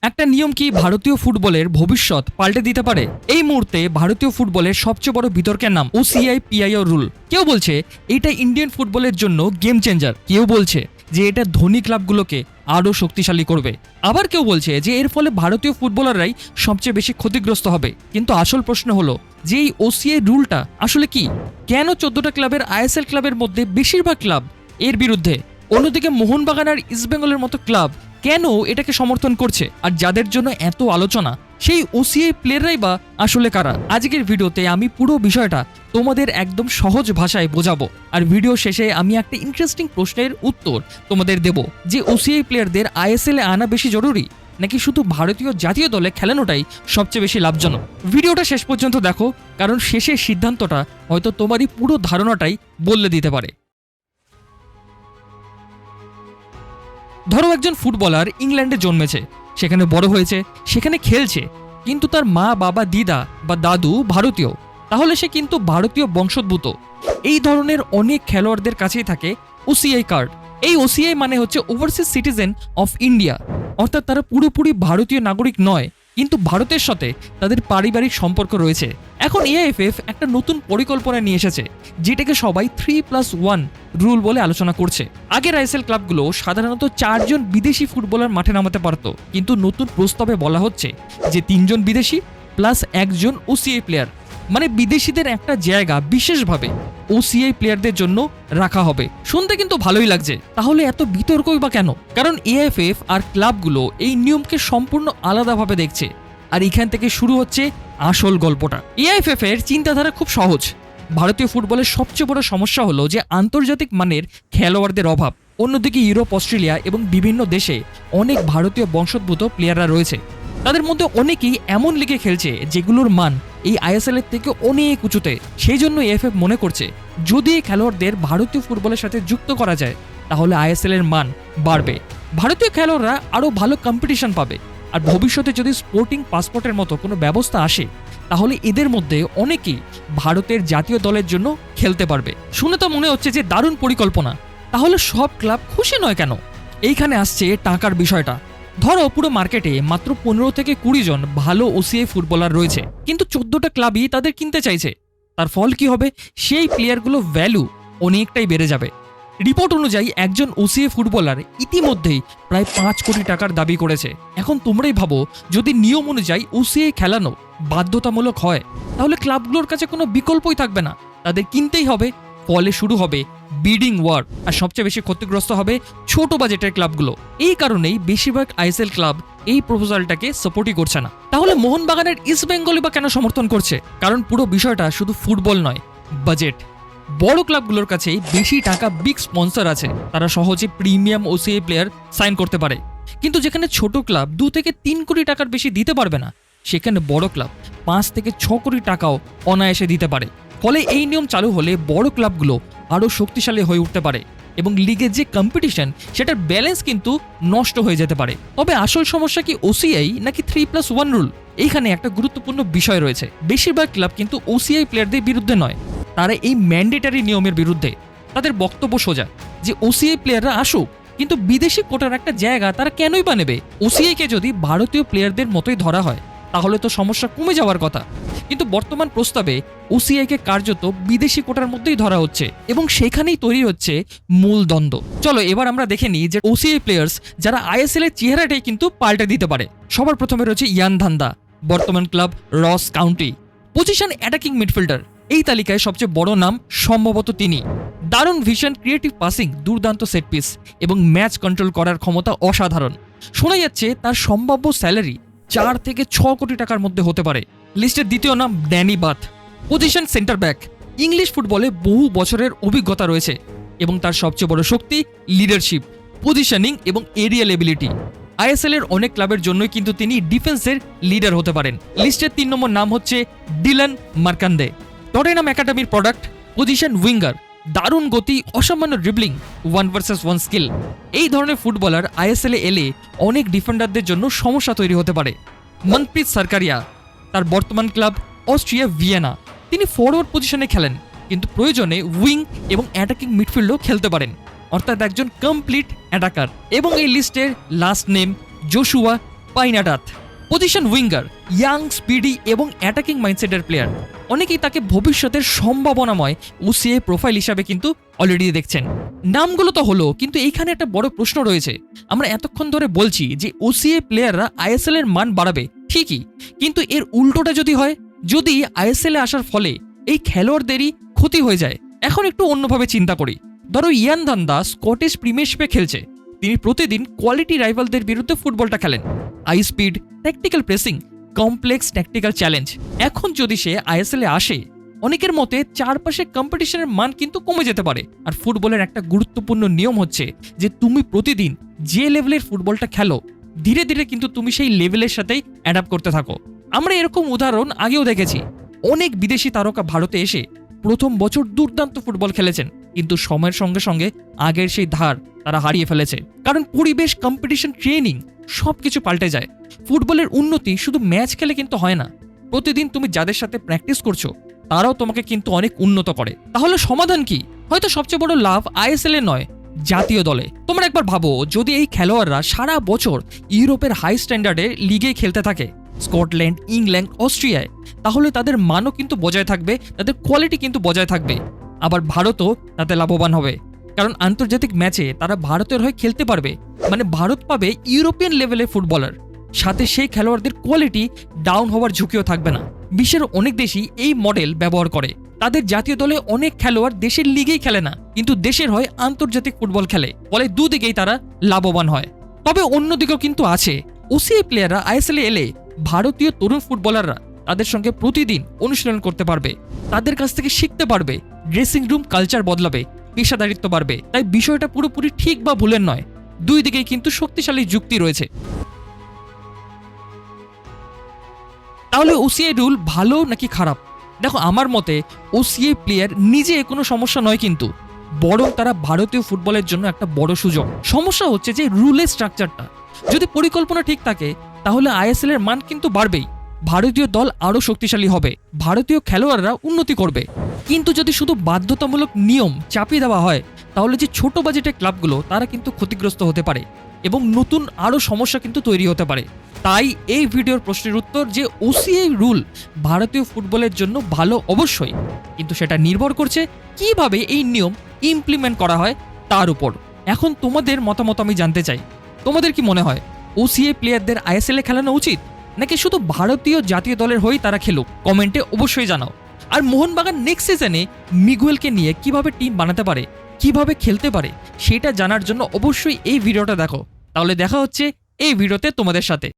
একটা নিয়ম কি ভারতীয় ফুটবলের ভবিষ্যৎ পাল্টে দিতে পারে? এই মুহূর্তে ভারতীয় ফুটবলের সবচেয়ে বড় বিতর্কের নাম ওসিআই পিআইও রুল। কেউ বলছে এটা ইন্ডিয়ান ফুটবলের জন্য গেম চেঞ্জার, কেউ বলছে যে এটা ধনী ক্লাবগুলোকে আরও শক্তিশালী করবে, আবার কেউ বলছে যে এর ফলে ভারতীয় ফুটবলাররাই সবচেয়ে বেশি ক্ষতিগ্রস্ত হবে। কিন্তু আসল প্রশ্ন হলো যে এই ওসিআই রুলটা আসলে কি? কেন 14টা ক্লাবের আইএসএল ক্লাবের মধ্যে বেশিরভাগ ক্লাব এর বিরুদ্ধে? অন্যদিকে মোহনবাগান আর ইস্টবেঙ্গলের মতো ক্লাব কেন এটাকে সমর্থন করছে? আর যাদের জন্য এত আলোচনা, সেই ওসিআই প্লেয়াররাই বা আসলে কারা? আজকের ভিডিওতে আমি পুরো বিষয়টা তোমাদের একদম সহজ ভাষায় বোঝাবো। আর ভিডিও শেষে আমি একটা ইন্টারেস্টিং প্রশ্নের উত্তর তোমাদের দেব, যে ওসিআই প্লেয়ারদের আইএসএল এ আনা বেশি জরুরি নাকি শুধু ভারতীয় জাতীয় দলে খেলানোটাই সবচেয়ে বেশি লাভজনক। ভিডিওটা শেষ পর্যন্ত দেখো, কারণ শেষের সিদ্ধান্তটা হয়তো তোমারই পুরো ধারণাটাই বদলে দিতে পারে। ধরো একজন ফুটবলার ইংল্যান্ডে জন্মেছে, সেখানে বড় হয়েছে, সেখানে খেলছে, কিন্তু তার মা বাবা দিদা বা দাদু ভারতীয়, তাহলে সে কিন্তু ভারতীয় বংশোদ্ভূত। এই ধরনের অনেক খেলোয়াড়দের কাছেই থাকে ওসিআই কার্ড। এই ওসিআই মানে হচ্ছে ওভারসিজ সিটিজেন অফ ইন্ডিয়া, অর্থাৎ তারা পুরোপুরি ভারতীয় নাগরিক নয়, কিন্তু ভারতের সাথে তাদের পারিবারিক সম্পর্ক রয়েছে। এখন এআইএফএফ একটা নতুন পরিকল্পনা নিয়ে এসেছে, যেটাকে সবাই 3+1 রুল বলে আলোচনা করছে। আগের আইএসএল ক্লাবগুলো সাধারণত 4 জন বিদেশি ফুটবলার মাঠে নামাতে পারত, কিন্তু নতুন প্রস্তাবে বলা হচ্ছে যে 3 জন বিদেশি প্লাস 1 জন ওসিআই প্লেয়ার, মানে বিদেশিদের একটা জায়গা বিশেষভাবে ওসিআই প্লেয়ারদের জন্য রাখা হবে। শুনতে কিন্তু ভালোই লাগছে, তাহলে এত বিতর্কই বা কেন? কারণ এআইএফএফ আর ক্লাবগুলো এই নিয়মকে সম্পূর্ণ আলাদাভাবে দেখছে, আর এখান থেকে শুরু হচ্ছে আসল গল্পটা। এআইএফএফ এর চিন্তাধারা খুব সহজ। ভারতীয় ফুটবলের সবচেয়ে বড় সমস্যা হলো যে আন্তর্জাতিক মানের খেলোয়াড়দের অভাব। অন্যদিকে ইউরোপ, অস্ট্রেলিয়া এবং বিভিন্ন দেশে অনেক ভারতীয় বংশোদ্ভূত প্লেয়াররা রয়েছে। তাদের মধ্যে অনেকেই এমন লিগে খেলছে যেগুলোর মান এই আইএসএল এর থেকে অনেক উঁচুতে। সেই জন্য এএফএফ মনে করছে যদি এই খেলোয়াড়দের ভারতীয় ফুটবলের সাথে যুক্ত করা যায়, তাহলে আইএসএল এর মান বাড়বে, ভারতীয় খেলোয়াড়রা আরও ভালো কম্পিটিশন পাবে। আর ভবিষ্যতে যদি স্পোর্টিং পাসপোর্টের মতো কোনো ব্যবস্থা আসে, তাহলে এদের মধ্যে অনেকেই ভারতের জাতীয় দলের জন্য খেলতে পারবে। শুনে তো মনে হচ্ছে যে দারুণ পরিকল্পনা। তাহলে সব ক্লাব খুশি নয় কেন? এইখানে আসছে টাকার বিষয়টা। ধরো পুরো মার্কেটে মাত্র 15 থেকে 20 জন ভালো ওসিআই ফুটবলার রয়েছে, কিন্তু 14টা ক্লাবই তাদের কিনতে চাইছে। তার ফল কি হবে? সেই প্লেয়ারগুলো ভ্যালু অনেকটাই বেড়ে যাবে। রিপোর্ট অনুযায়ী একজন ওসিআই ফুটবলার ইতিমধ্যেই প্রায় 5 কোটি টাকার দাবি করেছে। এখন তোমরাই ভাবো, যদি নিয়ম অনুযায়ী ওসিআই খেলানো বাধ্যতামূলক হয়, তাহলে ক্লাবগুলোর কাছে কোনো বিকল্পই থাকবে না, তাদের কিনতেই হবে। ফলে শুরু হবে বিডিং ওয়ার, আর সবচেয়ে বেশি ক্ষতিগ্রস্ত হবে ছোট বাজেটের ক্লাবগুলো। এই কারণেই বেশিরভাগ আইএসএল ক্লাব এই প্রপোজালটাকে সাপোর্টই করছে না। তাহলে মোহনবাগানের ইস্টবেঙ্গলই বা কেন সমর্থন করছে? কারণ পুরো বিষয়টা শুধু ফুটবল নয়, বাজেট। বড় ক্লাবগুলোর কাছেই বেশি টাকা, বিগ স্পন্সর আছে, তারা সহজে প্রিমিয়াম ওসিআই প্লেয়ার সাইন করতে পারে। কিন্তু যেখানে ছোট ক্লাব 2 থেকে 3 কোটি টাকার বেশি দিতে পারবে না, সেখানে বড় ক্লাব 5 থেকে 6 কোটি টাকাও অনায়াসে দিতে পারে। ফলে এই নিয়ম চালু হলে বড় ক্লাবগুলো আরও শক্তিশালী হয়ে উঠতে পারে এবং লিগের যে কম্পিটিশন, সেটার ব্যালেন্স কিন্তু নষ্ট হয়ে যেতে পারে। তবে আসল সমস্যা কি ওসিআই নাকি 3+1 রুল? এইখানে একটা গুরুত্বপূর্ণ বিষয় রয়েছে। বেশিরভাগ ক্লাব কিন্তু ওসিআই প্লেয়ারদের বিরুদ্ধে নয়, তারা এই ম্যান্ডেটারি নিয়মের বিরুদ্ধে। তাদের বক্তব্য সোজা, যে ওসিআই প্লেয়াররা আসুক, কিন্তু বিদেশি কোটার একটা জায়গা তারা কেনই বা নেবে? ওসিআইকে যদি ভারতীয় প্লেয়ারদের মতোই ধরা হয়, তাহলে তো সমস্যা কমে যাওয়ার কথা। কিন্তু বর্তমান প্রস্তাবে ওসিআইকে কার্যত বিদেশি কোটার মধ্যেই ধরা হচ্ছে, এবং সেখানেই তৈরি হচ্ছে মূল দ্বন্দ্ব। চলো এবার আমরা দেখে নিই যে ওসিআই প্লেয়ার্স যারা আইএসএল এর চেহারাটাই কিন্তু পাল্টে দিতে পারে। সবার প্রথমে রয়েছে ইয়ান ধান্দা, বর্তমান ক্লাব রস কাউন্টি, পজিশন অ্যাটাকিং মিডফিল্ডার। এই তালিকায় সবচেয়ে বড় নাম সম্ভবত তিনি। দারুণ ভিশন, ক্রিয়েটিভ পাসিং, দুর্দান্ত সেট পিস এবং ম্যাচ কন্ট্রোল করার ক্ষমতা অসাধারণ। শোনা যাচ্ছে তার সম্ভাব্য স্যালারি 4 থেকে 6 কোটি টাকার মধ্যে হতে পারে। লিস্টের দ্বিতীয় নাম Danny Batth, position centre back. English ফুটবলে বহু বছরের অভিজ্ঞতা রয়েছে এবং তার সবচেয়ে বড় শক্তি লিডারশিপ, পজিশনিং এবং এরিয়াল এবিলিটি। আইএসএল এর অনেক ক্লাবের জন্যই কিন্তু তিনি ডিফেন্সের লিডার হতে পারেন। লিস্টের 3 নম্বর নাম হচ্ছে ডিলান মার্কান্দে, টটেনহাম একাডেমির প্রোডাক্ট, পজিশন উইঙ্গার। দারুণ গতি, অসামান্য ড্রিবলিং, 1 ভার্সেস 1 স্কিল। এই ধরনের ফুটবলার আইএসএল এ এলে অনেক ডিফেন্ডারদের জন্য সমস্যা তৈরি হতে পারে। মনপ্রীত সরকারিয়া, তার বর্তমান ক্লাব অস্ট্রিয়া ভিয়েনা। তিনি ফরওয়ার্ড পজিশনে খেলেন, কিন্তু প্রয়োজনে উইং এবং অ্যাটাকিং মিডফিল্ডও খেলতে পারেন, অর্থাৎ একজন কমপ্লিট অ্যাটাকার। এবং এই লিস্টের last name Joshua Pynadath. Position winger, young, speedy এবং অ্যাটাকিং মাইন্ডসেটের প্লেয়ার। অনেকেই তাকে ভবিষ্যতের সম্ভাবনাময় ওসিএ প্রোফাইল হিসাবে কিন্তু অলরেডি দেখছেন। নামগুলো তো হলো, কিন্তু এইখানে একটা বড় প্রশ্ন রয়েছে। আমরা এতক্ষণ ধরে বলছি যে ওসিএ প্লেয়াররা আইএসএল এর মান বাড়াবে, ঠিকই, কিন্তু এর উল্টোটা যদি হয়, যদি আইএসএল এ আসার ফলে এই খেলোয়াড়দেরই ক্ষতি হয়ে যায়। এখন একটু অন্যভাবে চিন্তা করি। ধরো ইয়ান ধান্দা স্কটিশ প্রিমিয়ারশিপে খেলছে, তিনি প্রতিদিন কোয়ালিটি রাইভালদের বিরুদ্ধে ফুটবলটা খেলেন। High speed, tactical pressing, complex tactical challenge. এখন যদি সে আইএসএল এ আসে, অনেকের মতে চারপাশে কম্পিটিশনের মান কিন্তু কমে যেতে পারে। আর ফুটবলের একটা গুরুত্বপূর্ণ নিয়ম হচ্ছে যে তুমি প্রতিদিন যে লেভেলের ফুটবলটা খেলো, ধীরে ধীরে কিন্তু তুমি সেই লেভেলের সাথেই অ্যাডাপ্ট করতে থাকো। আমরা এরকম উদাহরণ আগেও দেখেছি। অনেক বিদেশি তারকা ভারতে এসে প্রথম বছর দুর্দান্ত ফুটবল খেলেছেন, কিন্তু সময়ের সঙ্গে সঙ্গে আগের সেই ধার তারা হারিয়ে ফেলেছে। কারণ পরিবেশ, কম্পিটিশন, ট্রেনিং সবকিছু পাল্টে যায়। ফুটবলের উন্নতি শুধু ম্যাচ খেলে কিন্তু হয় না, প্রতিদিন তুমি যাদের সাথে প্র্যাকটিস করছো তারাও তোমাকে কিন্তু অনেক উন্নত করে। তাহলে সমাধান কি? হয়তো সবচেয়ে বড় লাভ আইএসএল এ নয়, জাতীয় দলে। তোমরা একবার ভাবো, যদি এই খেলোয়াড়রা সারা বছর ইউরোপের হাই স্ট্যান্ডার্ডে লিগে খেলতে থাকে, স্কটল্যান্ড, ইংল্যান্ড, অস্ট্রিয়ায়, তাহলে তাদের মানও কিন্তু বজায় থাকবে, তাদের কোয়ালিটি কিন্তু বজায় থাকবে। আবার ভারতও তাতে লাভবান হবে, কারণ আন্তর্জাতিক ম্যাচে তারা ভারতের হয়ে খেলতে পারবে। মানে ভারত পাবে ইউরোপিয়ান লেভেলের ফুটবলার, সাথে সেই খেলোয়াড়দের কোয়ালিটি ডাউন হওয়ার ঝুঁকিও থাকবে না। বিশ্বের অনেক দেশই এই মডেল ব্যবহার করে। তাদের জাতীয় দলে অনেক খেলোয়াড় দেশের লিগেই খেলে না, কিন্তু দেশের হয়ে আন্তর্জাতিক ফুটবল খেলে, ফলে দুদিকেই তারা লাভবান হয়। তবে অন্যদিকেও কিন্তু আছে। ওসিআই প্লেয়াররা আইএসএল এলে ভারতীয় তরুণ ফুটবলাররা তাদের সঙ্গে প্রতিদিন অনুশীলন করতে পারবে, তাদের কাছ থেকে শিখতে পারবে, ড্রেসিং রুম কালচার বদলাবে, পেশাদারিত্ব বাড়বে। তাই বিষয়টা পুরোপুরি ঠিক বা ভুলের নয়, দুই দিকেই কিন্তু শক্তিশালী যুক্তি রয়েছে। তাহলে ওসিআই রুল ভালো নাকি খারাপ? দেখো, আমার মতে ওসিআই প্লেয়ার নিজে কোনো সমস্যা নয়, কিন্তু বরং তারা ভারতীয় ফুটবলের জন্য একটা বড় সুযোগ। সমস্যা হচ্ছে যে রুলের স্ট্রাকচারটা। যদি পরিকল্পনা ঠিক থাকে তাহলে আইএসএল এর মান কিন্তু বাড়বেই, ভারতীয় দল আরও শক্তিশালী হবে, ভারতীয় খেলোয়াড়রা উন্নতি করবে। কিন্তু যদি শুধু বাধ্যতামূলক নিয়ম চাপিয়ে দেওয়া হয়, তাহলে যে ছোট বাজেটের ক্লাবগুলো তারা কিন্তু ক্ষতিগ্রস্ত হতে পারে এবং নতুন আরও সমস্যা কিন্তু তৈরি হতে পারে। তাই এই ভিডিওর প্রশ্নের উত্তর যে ওসিআই রুল ভারতীয় ফুটবলের জন্য ভালো অবশ্যই, কিন্তু সেটা নির্ভর করছে কিভাবে এই নিয়ম ইমপ্লিমেন্ট করা হয় তার উপর। এখন তোমাদের মতামত আমি জানতে চাই, তোমাদের কি মনে হয় ওসিআই প্লেয়ারদের আইএসএল এ খেলানো উচিত, নাকি শুধু ভারতীয় জাতীয় দলের হয়েই তারা খেলুক? কমেন্টে অবশ্যই জানাও। আর মোহনবাগান নেক্সট সিজনে মিগুয়েলকে নিয়ে কিভাবে টিম বানাতে পারে, কিভাবে খেলতে পারে, সেটা জানার জন্য অবশ্যই এই ভিডিওটা দেখো। তাহলে দেখা হচ্ছে এই ভিডিওতে তোমাদের সাথে।